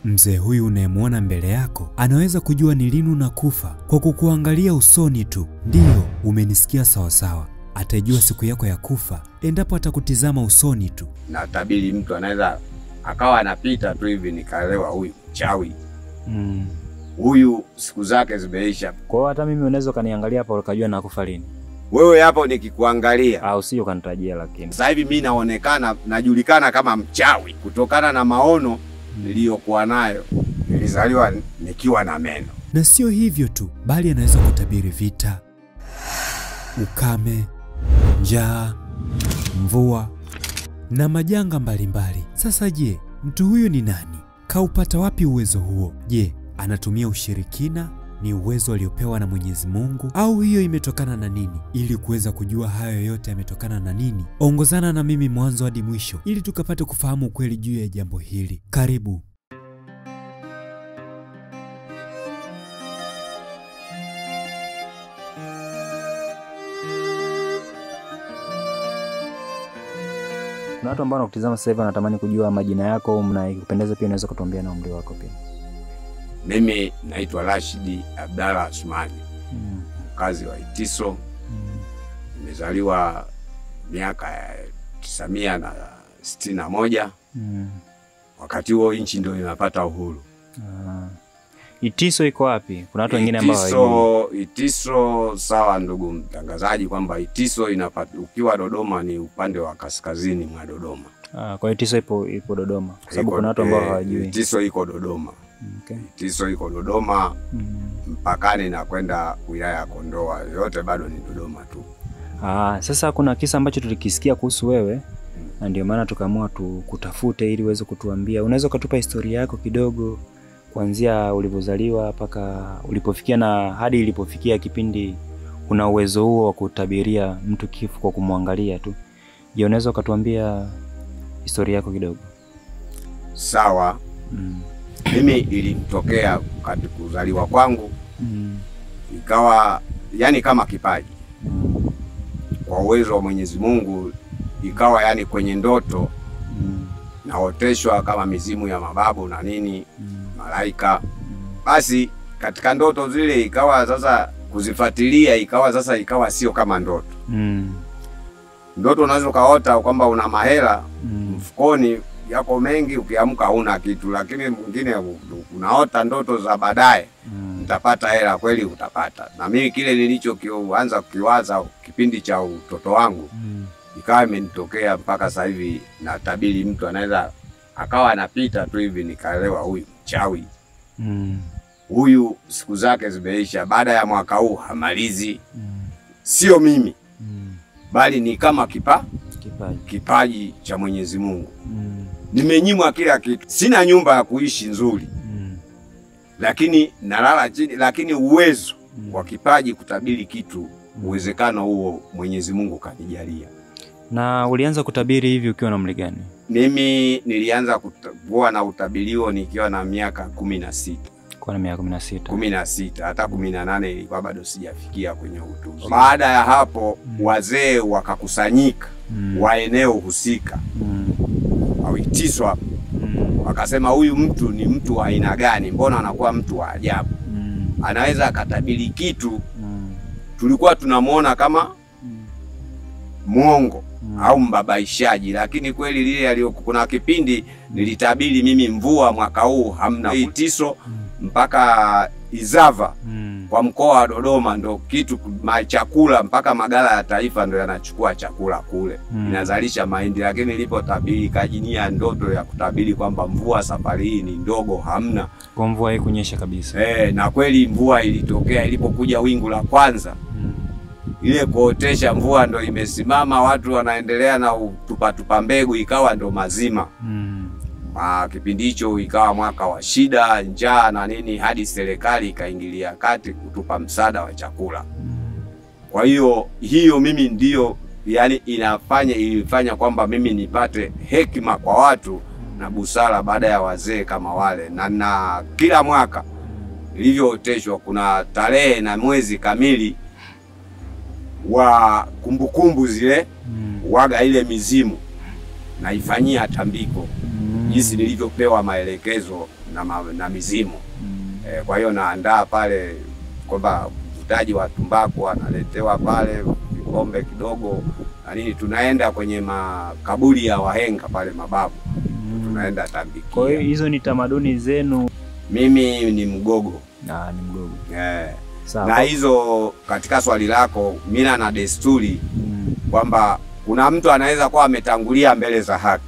Mzee huyu unayemwona mbele yako anaweza kujua ni lini unakufa kwa kukuangalia usoni tu. Ndiyo, umenisikia sawa sawa. Atajua siku yako ya kufa endapo atakutizama usoni tu. Na tabiri mtu anaweza akawa anapita tu hivi nikaelewa huyu mchawi. Huyu siku zake zimeisha. Kwa hiyo hata mimi unaweza kaniangalia hapo ukajua nakufa lini. Wewe hapo nikikuangalia au sio kanitajia lakini. Sasa hivi mimi najulikana kama mchawi kutokana na maono niliyokuwa nayo. Nilizaliwa nikiwa na meno. Na sio hivyo tu, bali anaweza kutabiri vita, ukame, njaa, mvua na majanga mbalimbali. Sasa je, mtu huyu ni nani? Kaupata wapi uwezo huo? Je, anatumia ushirikina? Ni uwezo aliopewa na Mwenyezi Mungu? Au hiyo imetokana na nini? Ili kuweza kujua hayo yote yametokana na nini, ongozana na mimi mwanzo hadi mwisho ili tukapate kufahamu ukweli juu ya jambo hili. Karibu. Na watu ambao wanakutazama sasa hivi wanatamani kujua majina yako au mnakupendeza pia unaweza kutuambia na umri wako pia. Mimi naitwa Rashidi Abdalla Asmani. Mkazi wa Itiso. Nimezaliwa miaka ya 1961. Wakati huo nchi ndio inapata uhuru. Itiso iko wapi? Kuna watu wengine ambao hawajui. Itiso sawa ndugu mtangazaji kwamba Itiso ukiwa Dodoma ni upande wa kaskazini mwa Dodoma. Kwa hiyo Itiso ipo Dodoma. Kwa sababu kuna watu ambao hawajui. Itiso iko Dodoma. Okay. Itiso iko Dodoma. Mpakani na kwenda wilaya ya Kondoa. Yote bado ni Dodoma tu. Sasa kuna kisa ambacho tulikisikia kuhusu wewe na ndio maana tukaamua tukutafute ili uweze kutuambia. Unaweza kutupa historia yako kidogo kuanzia ulipozaliwa mpaka ulipofikia na hadi ilipofikia kipindi una uwezo huo wa kutabiria mtu kifo kwa kumwangalia tu. Je, unaweza kutuambia historia yako kidogo? Sawa. Mimi ilinitokea wakati kuzaliwa kwangu. Ikawa yani kama kipaji. Kwa uwezo wa Mwenyezi Mungu ikawa yani kwenye ndoto naoteshwa kama mizimu ya mababu na nini, malaika. Basi katika ndoto zile ikawa sasa kuzifuatilia ikawa sio kama ndoto. Ndoto unaweza kaota kwamba una mahela mfukoni yako mengi, ukiamka huna kitu, lakini mwingine unaota ndoto za baadaye utapata hela, kweli utapata. Na mimi kile nilichoanza kukiwaza kipindi cha utoto wangu ikawa imenitokea mpaka sasa hivi. Na tabiri mtu anaweza akawa anapita tu hivi nikaelewa huyu mchawi. Huyu siku zake zimeisha, baada ya mwaka huu hamalizi. Sio mimi bali ni kama kipaji cha Mwenyezi Mungu. Nimenyimwa kila kitu, sina nyumba ya kuishi nzuri, lakini nalala chini, lakini uwezo wa kipaji kutabiri kitu, uwezekano huo Mwenyezi Mungu kanijalia. Na ulianza kutabiri hivi ukiwa na umri gani? Mimi nilianza kuwa na utabilio nikiwa na miaka 16. Kwa na miaka 16. 16, hata 18 ilikuwa bado sijafikia kwenye utu. Baada ya hapo wazee wakakusanyika wa eneo husika. Waitiswa wakasema huyu mtu ni mtu wa aina gani? Mbona anakuwa mtu wa ajabu? Anaweza akatabiri kitu. Tulikuwa tunamuona kama mwongo au mbabaishaji, lakini kweli lile kuna kipindi nilitabiri mimi mvua mwaka huu hamna. Itiso mpaka Izava kwa mkoa wa Dodoma ndo kitu chakula mpaka magala ya taifa ndo yanachukua chakula kule. Inazalisha mahindi, lakini nilipotabiri kajinia ndoto ya kutabiri kwamba mvua safari hii ni ndogo, hamna. Kwa mvua haikunyesha kabisa. Na kweli mvua ilitokea ilipokuja wingu la kwanza. Ile kuotesha mvua ndo imesimama, watu wanaendelea na tupa mbegu, ikawa ndo mazima. Kipindi hicho ikawa mwaka wa shida, njaa na nini, hadi serikali ikaingilia kati kutupa msaada wa chakula. Kwa hiyo mimi ndio yani ilifanya kwamba mimi nipate hekima kwa watu na busara baada ya wazee kama wale. Na kila mwaka ilivyooteshwa kuna tarehe na mwezi kamili wa kumbukumbu zile waga ile mizimu naifanyia tambiko. jinsi nilivyopewa maelekezo na mizimu. Kwa hiyo naandaa pale kwamba mvutaji wa tumbaku analetewa pale vikombe kidogo na nini, tunaenda kwenye makaburi ya wahenga pale mababu. Tunaenda tambikia. Kwa hiyo hizo ni tamaduni zenu? Mimi ni Mgogo. Ni Mgogo. Sawa. Na hizo katika swali lako, mila na desturi kwamba kuna mtu anaweza kuwa ametangulia mbele za haki.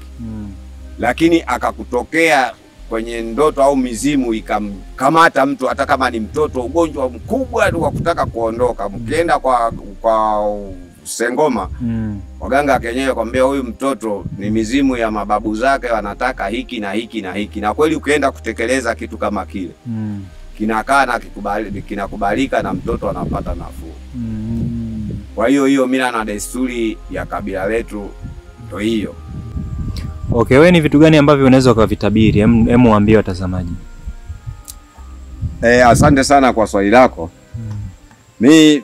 Lakini akakutokea kwenye ndoto au mizimu ikamkamata mtu, hata kama ni mtoto, ugonjwa mkubwa wa kutaka kuondoka. Mkienda kwa Sengoma, waganga kenyewe kwambia huyu mtoto ni mizimu ya mababu zake, wanataka hiki na hiki na hiki. Na kweli ukienda kutekeleza kitu kama kile, kinakaa na kinakubalika na mtoto anapata nafuu. Kwa hiyo mila na desturi ya kabila letu ndio hiyo. Okay, wewe ni vitu gani ambavyo unaweza ukavitabiri? Hemu waambie watazamaji. Asante sana kwa swali lako. Mimi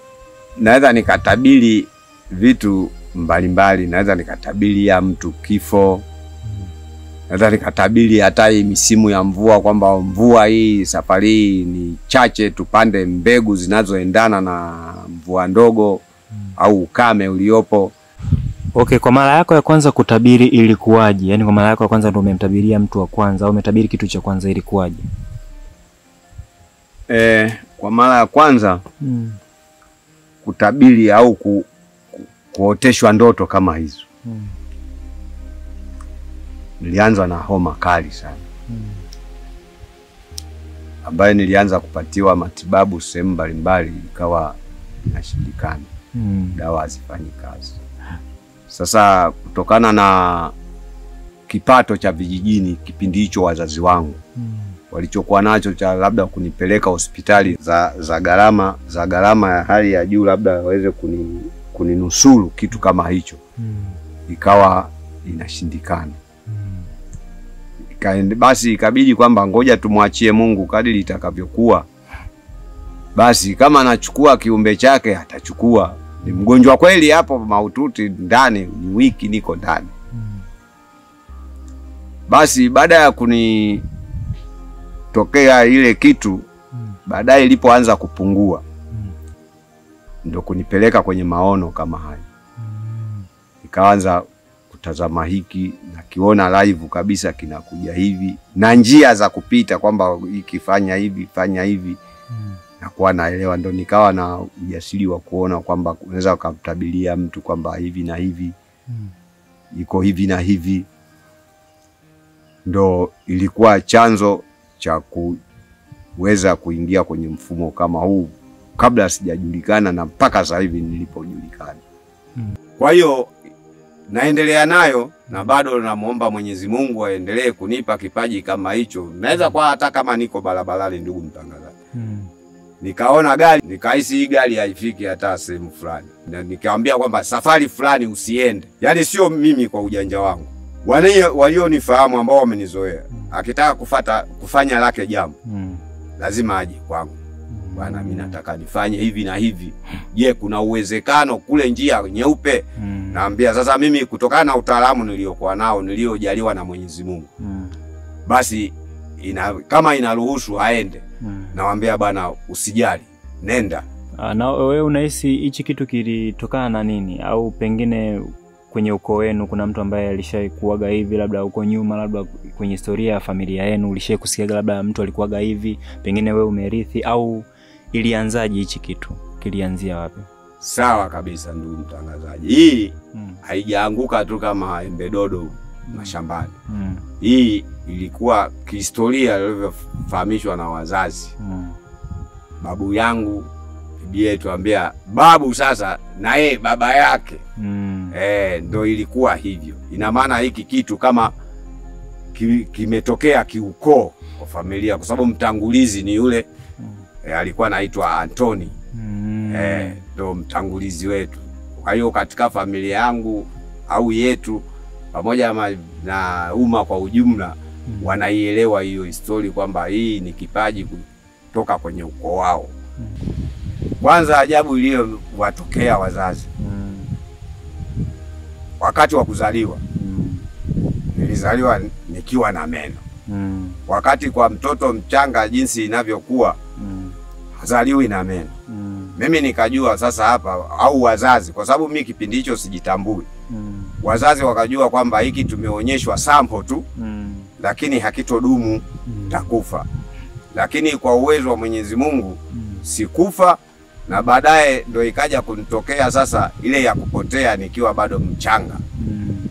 naweza nikatabiri vitu mbalimbali. Naweza nikatabiri ya mtu kifo. Naweza nikatabiri hata hii misimu ya mvua, kwamba mvua hii safari hii ni chache, tupande mbegu zinazoendana na mvua ndogo au ukame uliopo. Okay, kwa mara yako ya kwanza kutabiri ilikuwaje? Yaani kwa mara yako ya kwanza ndio umemtabiria mtu wa kwanza au umetabiri kitu cha kwanza, ilikuwaje? Kwa mara ya kwanza kutabiri au kuoteshwa ndoto kama hizo, nilianza na homa kali sana, ambayo nilianza kupatiwa matibabu sehemu mbalimbali, ikawa inashindikana. Dawa hazifanyi kazi. Sasa kutokana na kipato cha vijijini kipindi hicho, wazazi wangu walichokuwa nacho cha labda kunipeleka hospitali za gharama ya hali ya juu, labda waweze kuninusuru kitu kama hicho, ikawa inashindikana. Basi ikabidi kwamba ngoja tumwachie Mungu kadiri itakavyokuwa. Basi kama anachukua kiumbe chake atachukua. Ni mgonjwa kweli hapo mahututi ndani, ni wiki niko ndani. Basi baada ya kunitokea ile kitu, baadaye ilipoanza kupungua, ndio kunipeleka kwenye maono kama hayo. Nikaanza kutazama hiki na kiona live kabisa kinakuja hivi, na njia za kupita kwamba ikifanya hivi fanya hivi, na kuwa naelewa. Ndo nikawa na ujasiri wa kuona kwamba unaweza kumtabiria mtu kwamba hivi na hivi, iko hivi na hivi. Ndo ilikuwa chanzo cha kuweza kuingia kwenye mfumo kama huu, kabla sijajulikana na mpaka sasa hivi nilipojulikana. Kwa hiyo naendelea nayo, na bado namuomba Mwenyezi Mungu aendelee kunipa kipaji kama hicho. Naweza kwa hata kama niko barabarani, ndugu mtangazaji, nikaona gari, nikahisi hii gari haifiki hata sehemu fulani, na nikamwambia kwamba safari fulani usiende. Yaani sio mimi kwa ujanja wangu, walionifahamu ambao wamenizoea, akitaka kufanya lake jambo lazima aje kwangu. Bwana, mimi nataka nifanye hivi na hivi. Je, kuna uwezekano kule njia nyeupe? Naambia sasa mimi kutokana na utaalamu niliokuwa nao, niliojaliwa na Mwenyezi Mungu, basi kama inaruhusu aende, nawaambia bwana usijali, nenda. Na wewe unahisi hichi kitu kilitokana na nini? Au pengine kwenye ukoo wenu kuna mtu ambaye alishaikuaga hivi, labda uko nyuma, labda kwenye historia ya familia yenu ulishaikusikia labda mtu alikuaga hivi, pengine wewe umerithi? Au ilianzaje hichi kitu? Kilianzia wapi? Sawa kabisa ndugu mtangazaji. Hii haijaanguka tu kama embe dodo mashambani. Hii ilikuwa kihistoria ilivyofahamishwa na wazazi. Babu yangu, bibi yetu ambia babu sasa na yeye baba yake. Ndio ilikuwa hivyo. Ina maana hiki kitu kama kimetokea kiukoo kwa familia, kwa sababu mtangulizi ni yule alikuwa anaitwa Antoni. Ndio mtangulizi wetu. Kwa hiyo katika familia yangu au yetu pamoja na umma kwa ujumla, wanaielewa hiyo historia kwamba hii ni kipaji kutoka kwenye ukoo wao. Kwanza ajabu iliyowatokea wazazi, wakati wa kuzaliwa, nilizaliwa nikiwa na meno. Wakati kwa mtoto mchanga jinsi inavyokuwa hazaliwi na meno. Mimi nikajua sasa hapa, au wazazi, kwa sababu mimi kipindi hicho sijitambui. Wazazi wakajua kwamba hiki tumeonyeshwa sample tu, lakini hakitodumu, takufa. Lakini kwa uwezo wa Mwenyezi Mungu sikufa, na baadaye ndo ikaja kunitokea sasa ile ya kupotea nikiwa bado mchanga.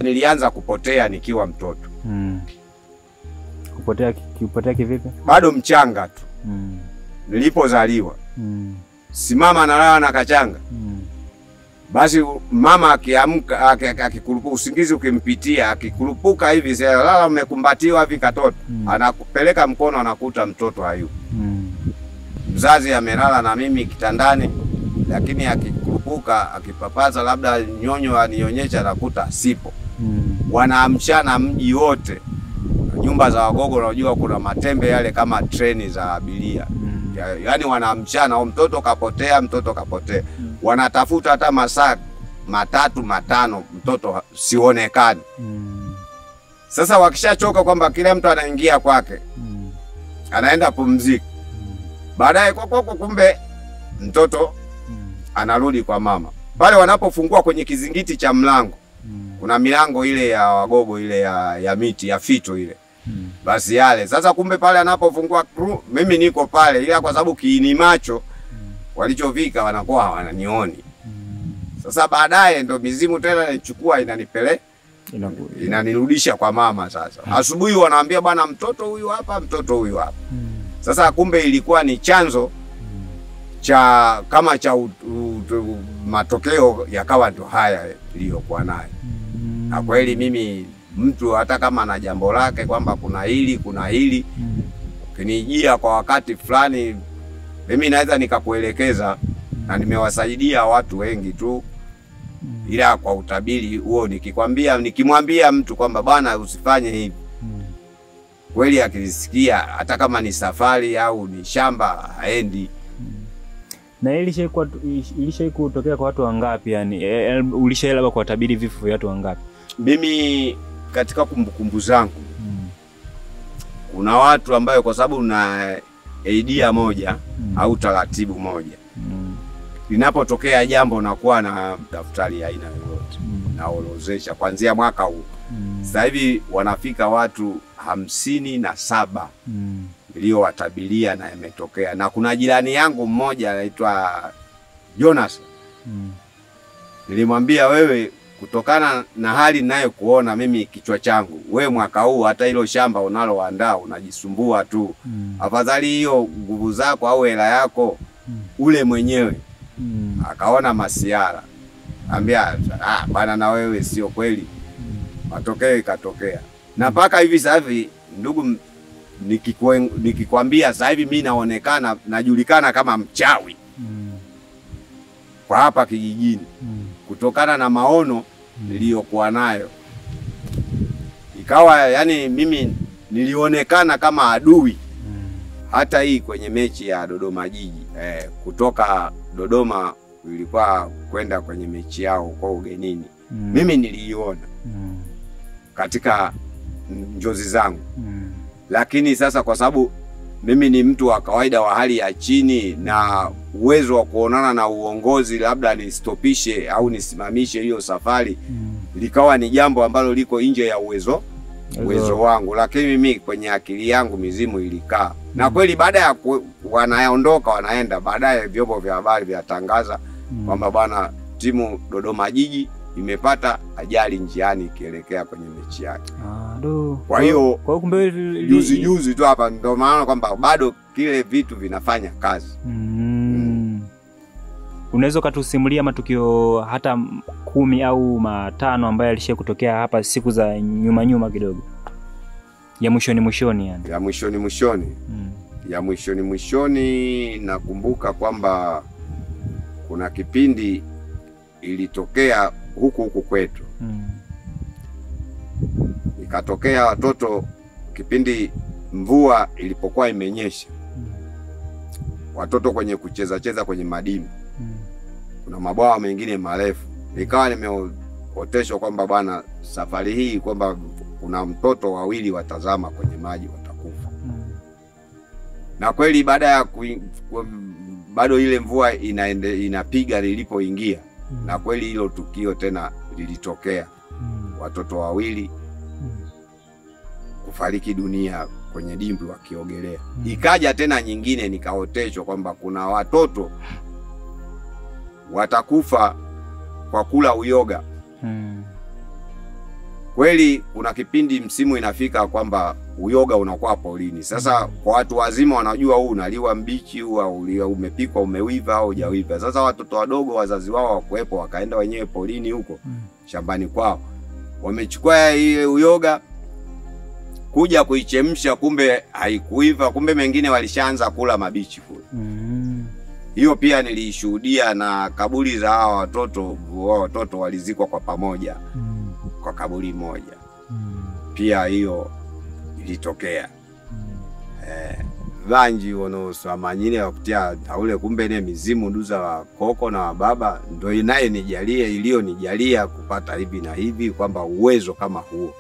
Nilianza kupotea nikiwa mtoto. Kupotea kivipi? Bado mchanga tu. Nilipozaliwa. Simama analala na kachanga. Basi mama akiamka akikurupuka, usingizi ukimpitia akikurupuka hivi, sasa lala umekumbatiwa hivi katoto, anakupeleka mkono anakuta mtoto hayupo. Mzazi amelala na mimi kitandani, lakini akikurupuka akipapaza labda nyonyo anionyesha anakuta sipo. Wanaamshana mji wote. Nyumba za Wagogo unajua kuna matembe yale kama treni za abiria. Yaani wanaamshana, mtoto kapotea, mtoto kapotea. Wanatafuta hata masaa 3 5 mtoto sionekani. Sasa wakishachoka kwamba kila mtu anaingia kwake, anaenda pumzika. Baadaye kwa kumbe mtoto anarudi kwa mama. Pale wanapofungua kwenye kizingiti cha mlango, kuna milango ile ya Wagogo ile ya miti ya fito ile. Basi yale sasa, kumbe pale anapofungua mimi niko pale, ila kwa sababu kiini macho walichovika wanakuwa hawananioni. Sasa baadaye ndo mizimu tena inachukua inanirudisha kwa mama. Sasa asubuhi wanaambia bwana, mtoto huyu hapa, mtoto huyu hapa. Sasa kumbe ilikuwa ni chanzo cha kama cha matokeo yakawa ndo haya niliyokuwa nayo. Na kweli mimi mtu hata kama na jambo lake kwamba kuna hili ukinijia kwa wakati fulani, mimi naweza nikakuelekeza, na nimewasaidia watu wengi tu. Ila kwa utabiri huo nikimwambia mtu kwamba bwana usifanye hivi, kweli akisikia, hata kama ni safari au ni shamba haendi. Na ilishawahi kutokea kwa watu wangapi yani? Ulishaelewa kwa tabiri vifo vya watu wangapi? Mimi katika kumbukumbu zangu kuna watu ambayo kwa sababu na idea moja au taratibu moja, linapotokea jambo nakuwa na daftari aina yoyote naorozesha kuanzia mwaka huu. Sasa hivi wanafika watu 57 niliyowatabiria na yametokea. Na kuna jirani yangu mmoja anaitwa Jonas. Nilimwambia, wewe kutokana na hali ninayokuona mimi kichwa changu, wewe mwaka huu hata hilo shamba unaloandaa unajisumbua tu. Afadhali hiyo nguvu zako au hela yako ule mwenyewe. Akaona masiara. Ambia, bana na wewe sio kweli. Matokeo ikatokea. Na mpaka hivi sasa hivi ndugu, nikikwambia sasa hivi mimi naonekana najulikana kama mchawi kwa hapa kijijini, kutokana na maono niliyokuwa nayo. Ikawa yani mimi nilionekana kama adui. Hata hii kwenye mechi ya Dodoma Jiji, kutoka Dodoma ilikuwa kwenda kwenye mechi yao kwa ugenini, mimi niliiona katika njozi zangu. Lakini sasa kwa sababu mimi ni mtu wa kawaida wa hali ya chini, na uwezo wa kuonana na uongozi labda nistopishe au nisimamishe hiyo safari, likawa ni jambo ambalo liko nje ya uwezo wangu. Lakini mimi kwenye akili yangu mizimu ilikaa. Na kweli baada ya wanaondoka wanaenda, baadaye vyombo vya habari vyatangaza kwamba bwana, timu Dodoma Jiji imepata ajali njiani ikielekea kwenye mechi yake. Kwa hiyo kumbe juzi tu hapa ndio maana kwamba bado kile vitu vinafanya kazi. Unaweza kutusimulia matukio hata 10 au 5 ambayo alisha kutokea hapa siku za nyuma kidogo? Ya mwishoni yani. Ya mwishoni nakumbuka kwamba kuna kipindi ilitokea huku kwetu. Ikatokea watoto kipindi mvua ilipokuwa imenyesha. Watoto kwenye kucheza kwenye madini. Kuna mabwawa mengine marefu. Ikawa nimeoteshwa kwamba bwana, safari hii kwamba kuna mtoto wawili watazama kwenye maji watakufa. Na kweli baada ya bado ile mvua inapiga lilipoingia, na kweli hilo tukio tena lilitokea, watoto wawili kufariki dunia kwenye dimbwi wakiogelea. Ikaja tena nyingine nikaoteshwa kwamba kuna watoto watakufa kwa kula uyoga. Kweli kuna kipindi msimu inafika kwamba uyoga unakuwa polini. Sasa kwa watu wazima wanajua huu unaliwa mbichi, au umepikwa, umeiva au hujawiva. Sasa watoto wadogo wazazi wao wakuepo, wakaenda wenyewe polini huko shambani kwao. Wamechukua ile uyoga kuja kuichemsha, kumbe haikuiva, kumbe mengine walishaanza kula mabichi kule. Hiyo pia nilishuhudia, na kaburi za hao watoto walizikwa kwa pamoja kwa kaburi moja. Pia hiyo ilitokea. Vanji wonosamanyine wakutia taule, kumbe ne mizimu duza wa koko na wa baba ndo inaye nijalie, ilio nijalia kupata hivi na hivi, kwamba uwezo kama huo.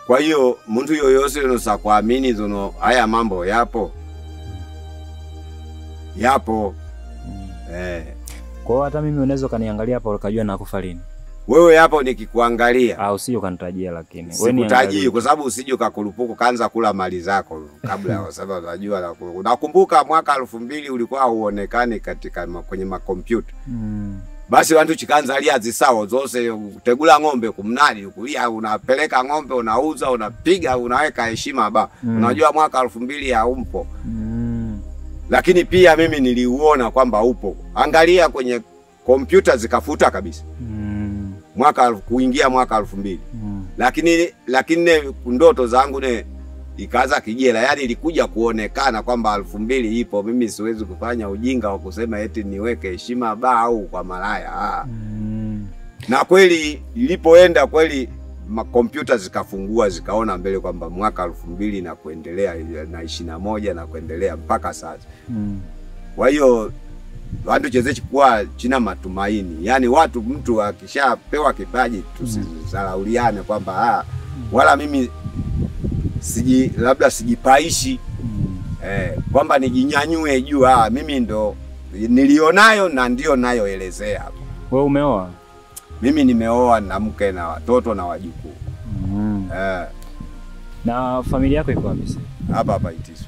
Kwa hiyo mtu yoyose unosa kuamini zono haya mambo yapo. Kwa hiyo hata mimi unaweza kaniangalia hapo ukajua nakufa lini? Wewe hapo nikikuangalia au usije ukanitajia, lakini wewe nitajie, kwa sababu usije ukakurupuka kaanza kula mali zako kabla, kwa sababu unajua unakumbuka mwaka 2000 ulikuwa huonekani katika kwenye makompyuta. Basi watu chikanzalia zisawa zose, utegula ng'ombe kumnadi kulia, unapeleka ng'ombe, unauza, unapiga, unaweka heshima ba. Unajua mwaka 2000 haumpo. Lakini pia mimi niliuona kwamba upo. Angalia kwenye kompyuta zikafuta kabisa. Kuingia mwaka 2000. Lakini ndoto zangu ne ikaanza kijela, yani ilikuja kuonekana kwamba 2000 ipo. Mimi siwezi kufanya ujinga wa kusema eti niweke heshima ba au kwa malaya. Na kweli ilipoenda kweli makompyuta zikafungua, zikaona mbele kwamba mwaka 2000 na kuendelea na 21 na kuendelea mpaka sasa. Kwa hiyo watu chezechi kuwa china matumaini. Yani mtu akishapewa kipaji tusizalauliane kwamba wala mimi labda sijipaishi kwamba nijinyanyue juu. Mimi ndo nilionayo na ndio nayoelezea hapa. Wewe umeoa? Mimi nimeoa na mke na watoto na wajukuu. Na familia yako iko wapi sasa? Hapa Itiso.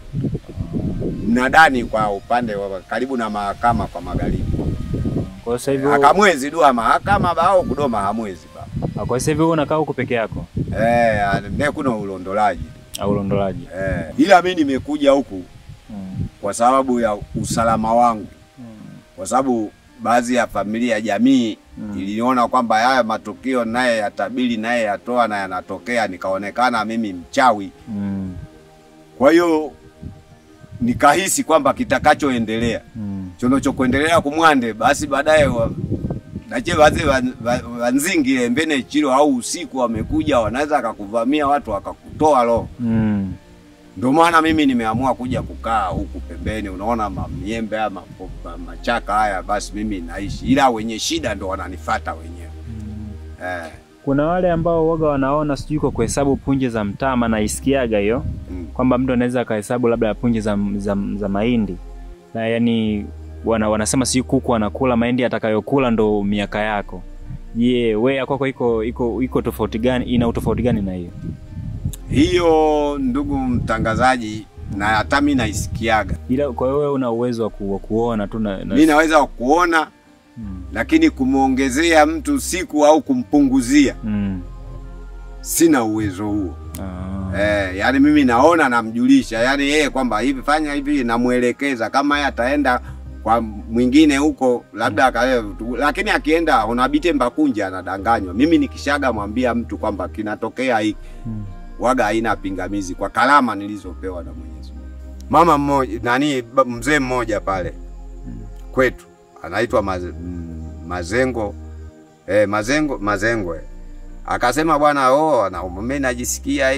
Mnadani kwa upande wa karibu na mahakama kwa magharibi. Kwa sasa hivi Akamwezi dua mahakama bao kudoma hamwezi ba. Kwa sasa hivi unakaa huko peke yako? Ne kuna ulondolaji. Ulondolaji. Ila mimi nimekuja huku kwa sababu ya usalama wangu. Kwa sababu baadhi ya familia jamii iliona kwamba haya matukio naye yatabili naye yatoa na yanatokea, nikaonekana mimi mchawi. Kwa hiyo nikahisi kwamba kitakachoendelea chonocho kuendelea kumwande, basi baadaye nache baadhi wanzingi mbene chilo au usiku wamekuja wanaweza akakuvamia watu wakakutoa roho. Ndio maana mimi nimeamua kuja kukaa huku pembeni. Unaona miembe ama machaka haya, basi mimi naishi, ila wenye shida ndo wananifuata wenyewe. Kuna wale ambao waga wanaona sijui kwa kuhesabu punje za mtama, na isikiaga hiyo kwamba mtu anaweza akahesabu labda punje za mahindi, na yani wanasema sijui kuku anakula mahindi atakayokula ndo miaka yako. Wewe kwako iko tofauti gani? Ina utofauti gani na hiyo? Hiyo ndugu mtangazaji, na hata mimi naisikiaga. Ila kwa wewe una uwezo wa kuona tu mimi naweza kuona, lakini kumuongezea mtu siku au kumpunguzia sina uwezo huo. Yani mimi naona namjulisha, yani yeye kwamba hivi fanya hivi, namuelekeza. Kama yeye ataenda kwa mwingine huko labda lakini akienda unabite Mbakunja anadanganywa. Mimi nikishaga mwambia mtu kwamba kinatokea hiki, waga haina pingamizi kwa kalama nilizopewa na Mwenyezi Mungu. Mama mmoja mzee mmoja pale kwetu anaitwa Mazengo. Mazengo. Akasema bwana, na mimi najisikia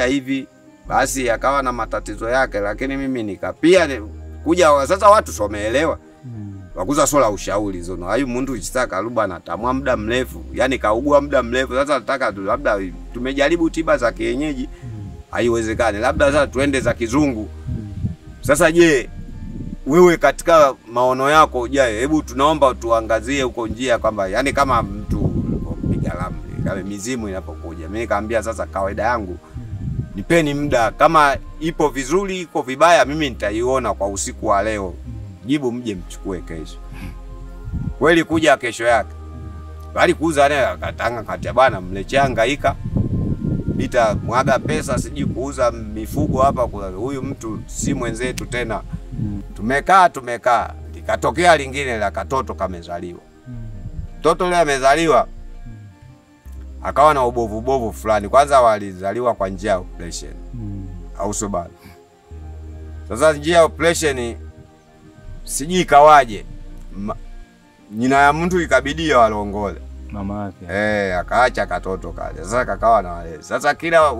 hivi, basi akawa na matatizo yake, lakini mimi nikapia kuja. Sasa watu someelewa. wakuza sola ushauri zono ayu mundu chitaka luba natamwa muda mrefu, yani kaugua muda mrefu. Sasa nataka labda tumejaribu tiba za kienyeji haiwezekani, labda sasa tuende za kizungu. Sasa je, wewe katika maono yako jaye, hebu tunaomba tuangazie huko njia kwamba yani kama mtu mpiga ramli kama mizimu inapokuja, mimi nikamwambia sasa kawaida yangu nipeni muda, kama ipo vizuri iko vibaya mimi nitaiona kwa usiku wa leo, jibu mje mchukue kesho. Kweli kuja kesho yake bali kuuza naye akatanga kati bwana mlechanga bita mwaga pesa siji kuuza mifugo hapa kwa huyu mtu si mwenzetu tena. Tumekaa likatokea lingine la katoto kamezaliwa. Mtoto yule amezaliwa akawa na ubovu fulani. Kwanza walizaliwa kwa njia ya operation. Au sio bana? Sasa njia ya operation siji kawaje. Nyina ya mtu ikabidi walongole mama yake. Akaacha katoto kale. Sasa kakawa na wale. Sasa kila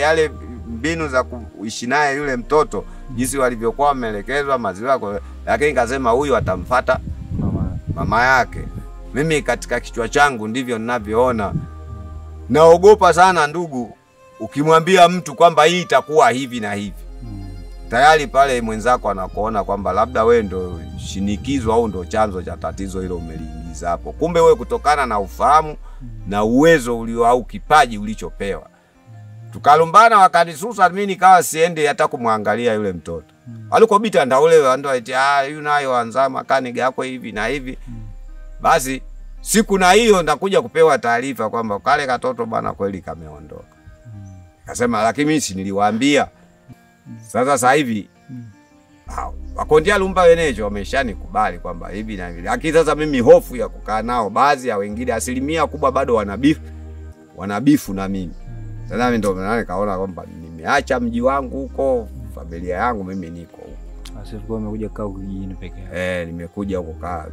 yale mbinu za kuishi naye yule mtoto jinsi walivyokuwa wameelekezwa maziwa kwa, lakini nikasema huyu atamfuata mama yake. Mimi katika kichwa changu ndivyo ninavyoona. Naogopa sana ndugu, ukimwambia mtu kwamba hii itakuwa hivi na hivi. Tayari pale mwenzako anakuona kwamba labda wewe ndo shinikizo au ndo chanzo cha tatizo hilo umeliingiza hapo. Kumbe wewe kutokana na ufahamu na uwezo ulio au kipaji ulichopewa. Tukalumbana wakanisusa, mimi nikawa siende hata kumwangalia yule mtoto. Alikobita ndaule ndo eti yule nayo anzama kaniga yako hivi na hivi. Basi siku na hiyo ndakuja kupewa taarifa kwamba kale katoto bana kweli kameondoka. Akasema lakini mimi si niliwaambia. Sasa hivi wakondia lumba wenejo wameshanikubali kwamba hivi na hivi. Lakini sasa mimi hofu ya kukaa nao, baadhi ya wengine asilimia kubwa bado wanabifu na mimi. Sasa mimi ndio nikaona kwamba nimeacha mji wangu huko, familia yangu mimi niko huko. Asifukua umekuja kaa kijijini peke yako. Nimekuja huko kaa.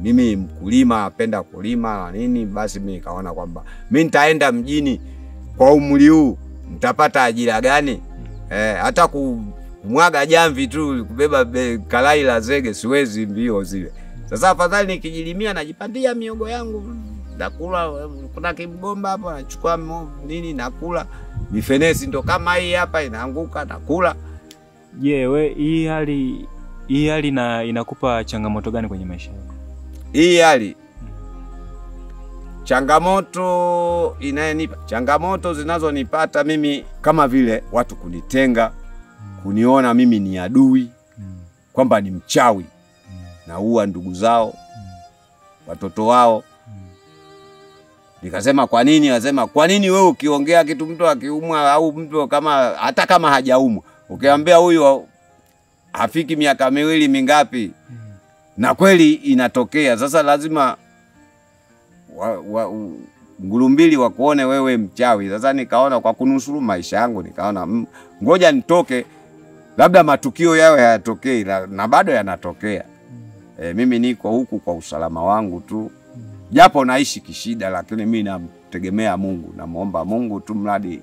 Mimi mkulima, napenda kulima na nini, basi mimi nikaona kwamba mimi nitaenda mjini kwa umri huu, nitapata ajira gani? Hata kumwaga jamvi tu, kubeba kalai la zege siwezi mbio zile. Sasa afadhali nikijilimia najipandia miogo yangu, nakula, kuna kimgomba hapo nachukua nini nakula. Mifenesi ndo kama hii hapa inaanguka nakula. Je, we hii hali inakupa changamoto gani kwenye maisha yako? Hii hali changamoto inayonipa, changamoto zinazonipata mimi kama vile watu kunitenga, kuniona mimi ni adui, kwamba ni mchawi, naua ndugu zao, watoto wao. Nikasema kwa nini? Wasema kwa nini wewe ukiongea kitu mtu akiumwa au mtu kama hata kama hajaumwa, ukiambia huyu hafiki miaka miwili mingapi, na kweli inatokea. Sasa lazima ngulumbili wakuone wewe mchawi. Sasa nikaona kwa kunusuru maisha yangu, nikaona ngoja nitoke, labda matukio yao hayatokei na bado yanatokea. Mimi niko huku kwa usalama wangu tu. Japo naishi kishida, lakini mimi namtegemea Mungu, namuomba Mungu tu mradi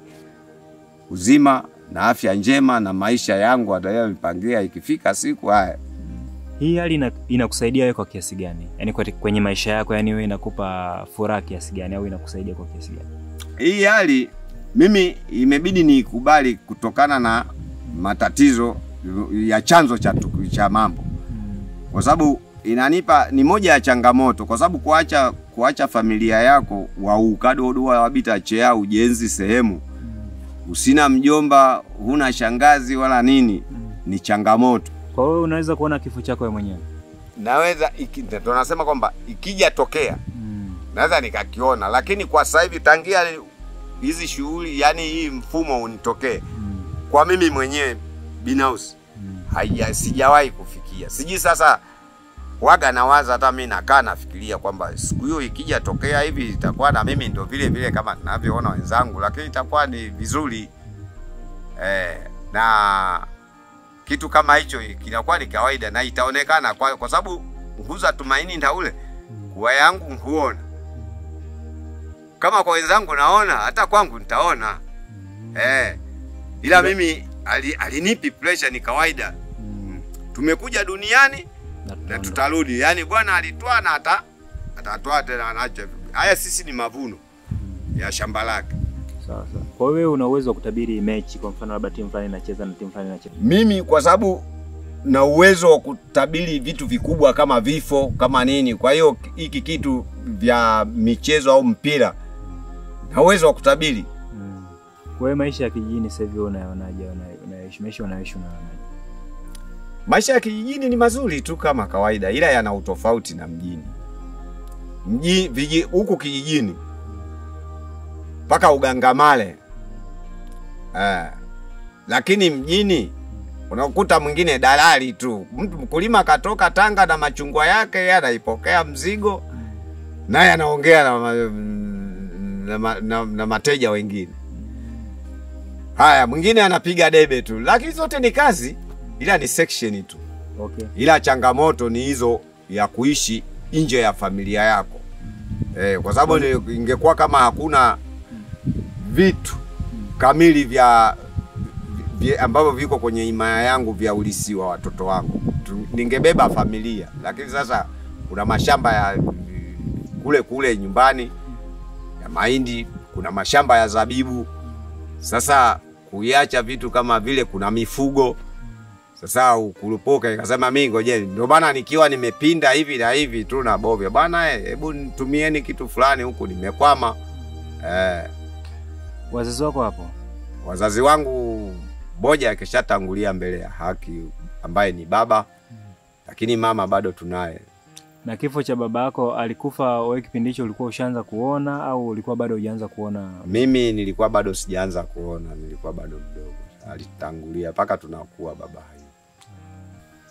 uzima na afya njema na maisha yangu atayonipangia ikifika siku haya. Hii hali inakusaidia wewe kwa kiasi gani? Yaani kwenye maisha yako, yani wewe inakupa furaha kiasi gani au inakusaidia kwa kiasi gani? Hii hali mimi imebidi nikubali kutokana na matatizo ya chanzo cha mambo. Kwa sababu inanipa ni moja ya changamoto, kwa sababu kuacha familia yako wa ukadodo wabita chea ujenzi sehemu, usina mjomba, huna shangazi wala nini, ni changamoto. Kwa hiyo unaweza kuona kifo chako wewe mwenyewe? Naweza, tunasema kwamba ikija tokea naweza nikakiona, lakini kwa sasa hivi tangia hizi shughuli, yani hii mfumo unitokee kwa mimi mwenyewe binafsi sijawahi kufikia. Siji sasa waga nawaza, hata mimi nakaa nafikiria kwamba siku hiyo ikija tokea hivi itakuwa na mimi ndo vile vile kama ninavyoona wenzangu, lakini itakuwa ni vizuri. Na kitu kama hicho kinakuwa ni kawaida na itaonekana kwa sababu nguza tumaini ndaule kwa yangu huona. Kama kwa wenzangu naona, hata kwangu nitaona. Ila mimi alinipi pressure ni kawaida. Tumekuja duniani na tutarudi. Yani bwana alitoa na atatoa tena anacho. Haya sisi ni mavuno ya shamba lake. Sawa sawa. Kwa hiyo wewe una uwezo wa kutabiri mechi, kwa mfano labda timu fulani inacheza na timu fulani inacheza? Mimi kwa sababu na uwezo wa kutabiri vitu vikubwa kama vifo, kama nini. Kwa hiyo hiki kitu vya michezo au mpira na uwezo wa kutabiri. Kwa hiyo maisha ya kijijini sasa hivi unaonaje? Unaishi unaonaje? Maisha ya kijijini ni mazuri tu kama kawaida, ila yana utofauti na mjini. Huku kijijini paka ugangamale. Lakini mjini unakuta mwingine dalali tu. Mtu mkulima katoka Tanga na machungwa yake, yeye anaipokea mzigo naye anaongea na mateja wengine. Haya, mwingine anapiga debe tu. Lakini zote ni kazi, ila ni section tu. Okay. Ila changamoto ni hizo ya kuishi nje ya familia yako. Kwa sababu ingekuwa kama hakuna vitu kamili vya ambavyo viko kwenye himaya yangu vya ulisi wa watoto wangu, ningebeba familia. Lakini sasa kuna mashamba ya kule nyumbani ya mahindi, kuna mashamba ya zabibu. Sasa kuiacha vitu kama vile, kuna mifugo. Sasa ukurupoka ikasema mimi ngojeni. Ndio maana nikiwa nimepinda hivi na hivi tu na bovya, bwana hebu nitumieni kitu fulani huku nimekwama. Wazazi wako hapo? Wazazi wangu moja akishatangulia mbele ya haki, ambaye ni baba. Lakini mama bado tunaye. Na kifo cha baba yako, alikufa wewe kipindi hicho ulikuwa ushaanza kuona au ulikuwa bado hujaanza kuona? Mimi nilikuwa bado sijaanza kuona, nilikuwa bado mdogo. Alitangulia paka tunakuwa baba hayo.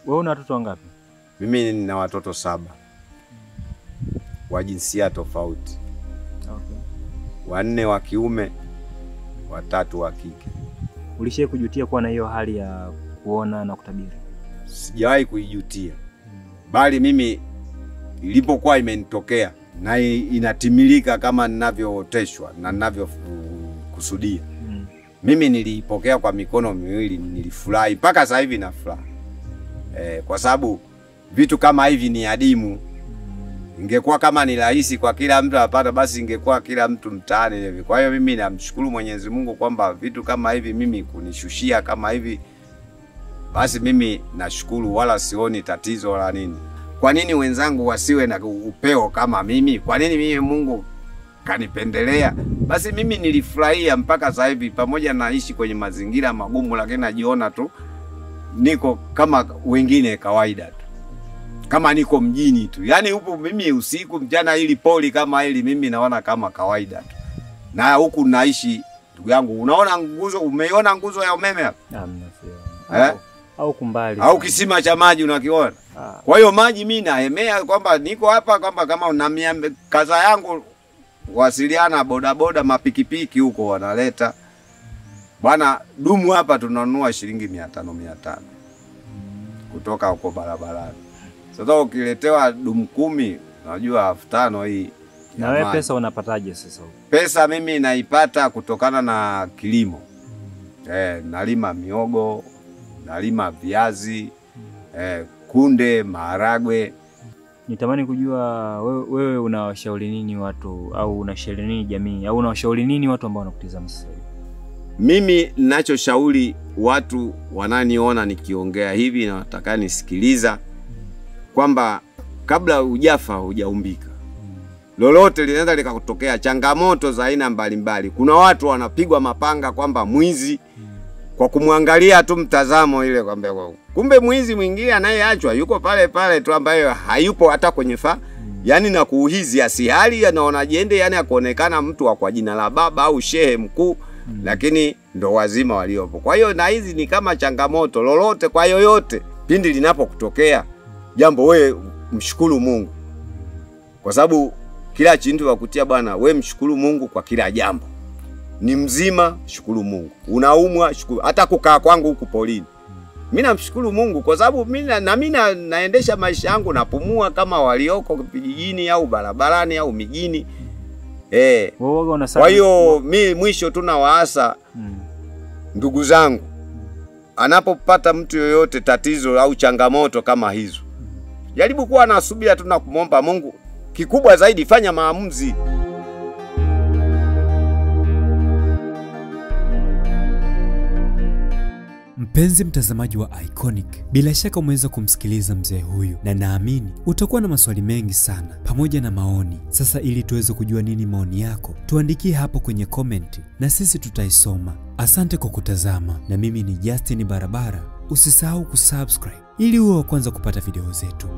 Wewe una watoto wangapi? Mimi nina watoto 7. Wa jinsia tofauti. Okay. 4 wa kiume, 3 wa kike. Ulishawahi kujutia kuwa na hiyo hali ya kuona na kutabiri? Sijawahi kuijutia. Bali mimi ilipokuwa imenitokea na inatimilika kama ninavyooteshwa na ninavyokusudia. Mimi nilipokea kwa mikono miwili, nilifurahi mpaka sasa hivi na furaha. Kwa sababu vitu kama hivi ni adimu. Ingekuwa kama ni rahisi kwa kila mtu apata, basi ingekuwa kila mtu mtaani hivi. Kwa hiyo mimi namshukuru Mwenyezi Mungu kwamba vitu kama hivi mimi kunishushia kama hivi, basi mimi nashukuru, wala sioni tatizo wala nini. Kwa nini wenzangu wasiwe na upeo kama mimi? Kwa nini mimi Mungu kanipendelea? Basi mimi nilifurahia mpaka sasa hivi, pamoja naishi kwenye mazingira magumu, lakini najiona tu niko kama wengine kawaida tu. Kama niko mjini tu. Yaani huko mimi usiku mchana ili poli kama hili mimi naona kama kawaida tu. Na huku naishi, ndugu yangu, unaona nguzo, umeiona nguzo ya umeme hapa? Hamna. Au kumbali. Au kisima cha maji unakiona? Kwa hiyo maji mimi naemea kwamba niko hapa, kwamba kama una kaza yangu wasiliana bodaboda, mapikipiki huko wanaleta. Bwana, dumu hapa tunanunua shilingi 500 kutoka huko barabarani. Sasa ukiletewa dumu 10, unajua 5,000 hii. Na wewe pesa unapataje sasa? Pesa mimi naipata kutokana na kilimo. Nalima miogo, nalima viazi, kunde, maharagwe. Nitamani kujua wewe unawashauri nini watu, au unashauri nini jamii, au unawashauri nini watu ambao wanakutazama sasa hivi? Mimi ninachoshauri watu wananiona nikiongea hivi na wataka nisikiliza, kwamba kabla hujafa hujaumbika. Lolote linaweza likakutokea, changamoto za aina mbalimbali. Kuna watu wanapigwa mapanga kwamba mwizi, kwa kumwangalia tu mtazamo ile, kwamba kumbe mwizi mwingine anayeachwa yuko pale pale tu, ambaye hayupo hata kwenye yani na kuuhizi asihali, anaona jende, yani akuonekana mtu wa kwa jina la baba au shehe mkuu, lakini ndo wazima waliopo. Kwa hiyo na hizi ni kama changamoto lolote kwa yoyote, pindi linapokutokea jambo, wewe mshukuru Mungu. Kwa sababu kila chintu wakutia bwana, wewe mshukuru Mungu kwa kila jambo. Ni mzima, shukuru Mungu. Unaumwa, shukuru. Hata kukaa kwangu huku polini, mimi namshukuru Mungu kwa sababu mimi naendesha maisha yangu, napumua kama walioko vijijini au barabarani au mijini. Kwa hiyo mimi mwisho tunawaasa ndugu zangu, anapopata mtu yoyote tatizo au changamoto kama hizo, Jaribu kuwa na subira tu na kumwomba Mungu. Kikubwa zaidi, fanya maamuzi. Mpenzi mtazamaji wa Iconic, bila shaka umeweza kumsikiliza mzee huyu na naamini utakuwa na maswali mengi sana pamoja na maoni. Sasa ili tuweze kujua nini maoni yako, tuandikie hapo kwenye comment na sisi tutaisoma. Asante kwa kutazama na mimi ni Justin Barabara. Usisahau kusubscribe ili uwe wa kwanza kupata video zetu.